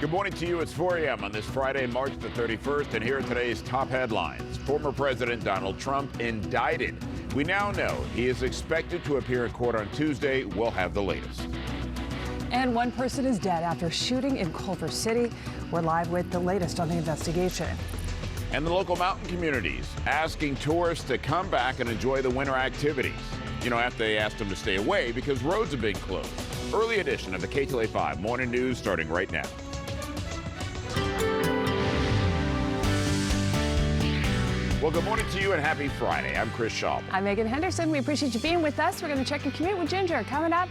Good morning to you. It's 4 a.m. on this Friday, March the 31st, and here are today's top headlines. Former President Donald Trump indicted. We now know he is expected to appear in court on Tuesday. We'll have the latest. And one person is dead after shooting in Culver City. We're live with the latest on the investigation. And the local mountain communities asking tourists to come back and enjoy the winter activities. You know, after they asked them to stay away because roads have been closed. Early edition of the Ktla Dt Morning News starting right now. Well, good morning to you and happy Friday. I'm Chris Shaw. I'm Megan Henderson. We appreciate you being with us. We're going to check your commute with Ginger. Coming up,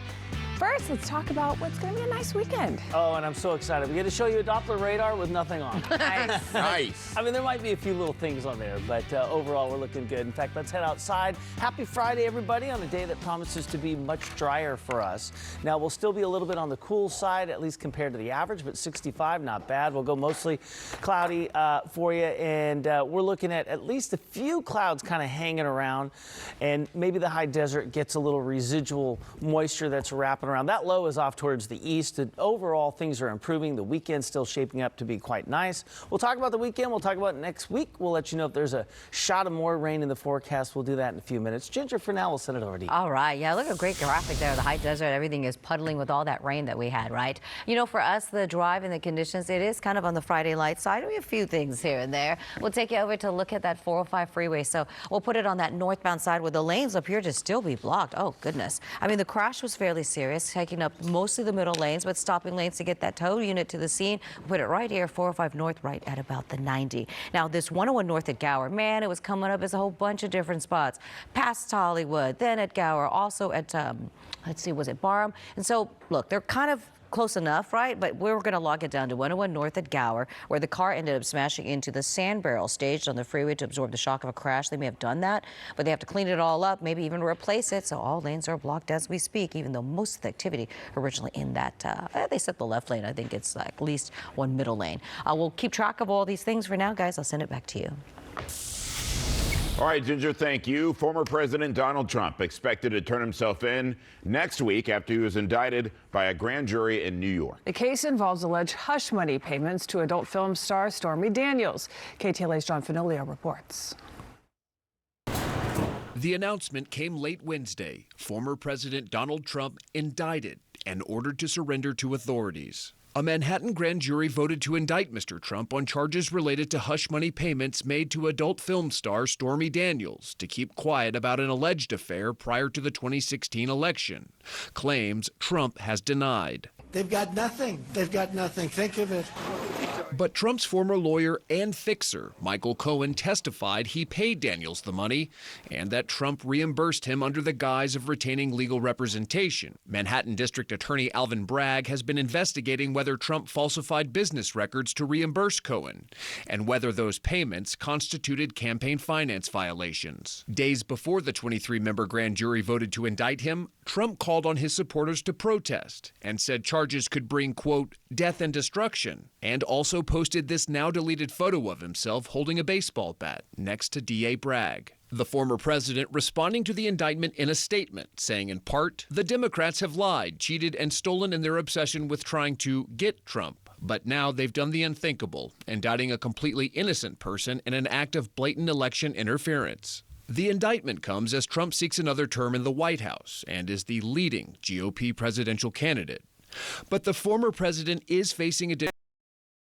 first, let's talk about what's going to be a nice weekend. Oh, and I'm so excited. We get to show you a Doppler radar with nothing on. Nice. Nice. I mean, there might be a few little things on there, but overall, we're looking good. In fact, let's head outside. Happy Friday, everybody, on a day that promises to be much drier for us. Now, we'll still be a little bit on the cool side, at least compared to the average, but 65, not bad. We'll go mostly cloudy for you, and we're looking at least a few clouds kind of hanging around, and maybe the high desert gets a little residual moisture that's wrapping around. That low is off towards the east, and overall, things are improving. The weekend's still shaping up to be quite nice. We'll talk about the weekend. We'll talk about next week. We'll let you know if there's a shot of more rain in the forecast. We'll do that in a few minutes. Ginger, for now, we'll send it over to you. All right. Yeah, look at a great graphic there. The high desert, everything is puddling with all that rain that we had, right? You know, for us, the drive and the conditions, it is kind of on the Friday light side. We have a few things here and there. We'll take you over to look at that 405 freeway. So we'll put it on that northbound side where the lanes up here just still be blocked. Oh, goodness. I mean, the crash was fairly serious, taking up mostly the middle lanes, but stopping lanes to get that tow unit to the scene. We'll put it right here, 405 north, right at about the 90. Now, this 101 north at Gower, man, it was coming up as a whole bunch of different spots. Past Hollywood, then at Gower, also at, let's see, was it Barham? And so, look, they're kind of close enough, right? But we're going to log it down to 101 north at Gower, where the car ended up smashing into the sand barrel staged on the freeway to absorb the shock of a crash. They may have done that, but they have to clean it all up, maybe even replace it. So all lanes are blocked as we speak, even though most of the activity originally in that, they said the left lane. I think it's at least one middle lane. We'll keep track of all these things for now, guys. I'll send it back to you. All right, Ginger, thank you. Former President Donald Trump expected to turn himself in next week after he was indicted by a grand jury in New York. The case involves alleged hush money payments to adult film star Stormy Daniels. KTLA's John Fenoglio reports. The announcement came late Wednesday. Former President Donald Trump indicted and ordered to surrender to authorities. A Manhattan grand jury voted to indict Mr. Trump on charges related to hush money payments made to adult film star Stormy Daniels to keep quiet about an alleged affair prior to the 2016 election. Claims Trump has denied. They've got nothing. They've got nothing. Think of it. But Trump's former lawyer and fixer, Michael Cohen, testified he paid Daniels the money and that Trump reimbursed him under the guise of retaining legal representation. Manhattan District Attorney Alvin Bragg has been investigating whether Trump falsified business records to reimburse Cohen and whether those payments constituted campaign finance violations. Days before the 23-member grand jury voted to indict him, Trump called on his supporters to protest and said charges could bring, quote, death and destruction, and also posted this now-deleted photo of himself holding a baseball bat next to D.A. Bragg. The former president responding to the indictment in a statement, saying in part, the Democrats have lied, cheated, and stolen in their obsession with trying to get Trump. But now they've done the unthinkable, indicting a completely innocent person in an act of blatant election interference. The indictment comes as Trump seeks another term in the White House and is the leading GOP presidential candidate. But the former president is facing a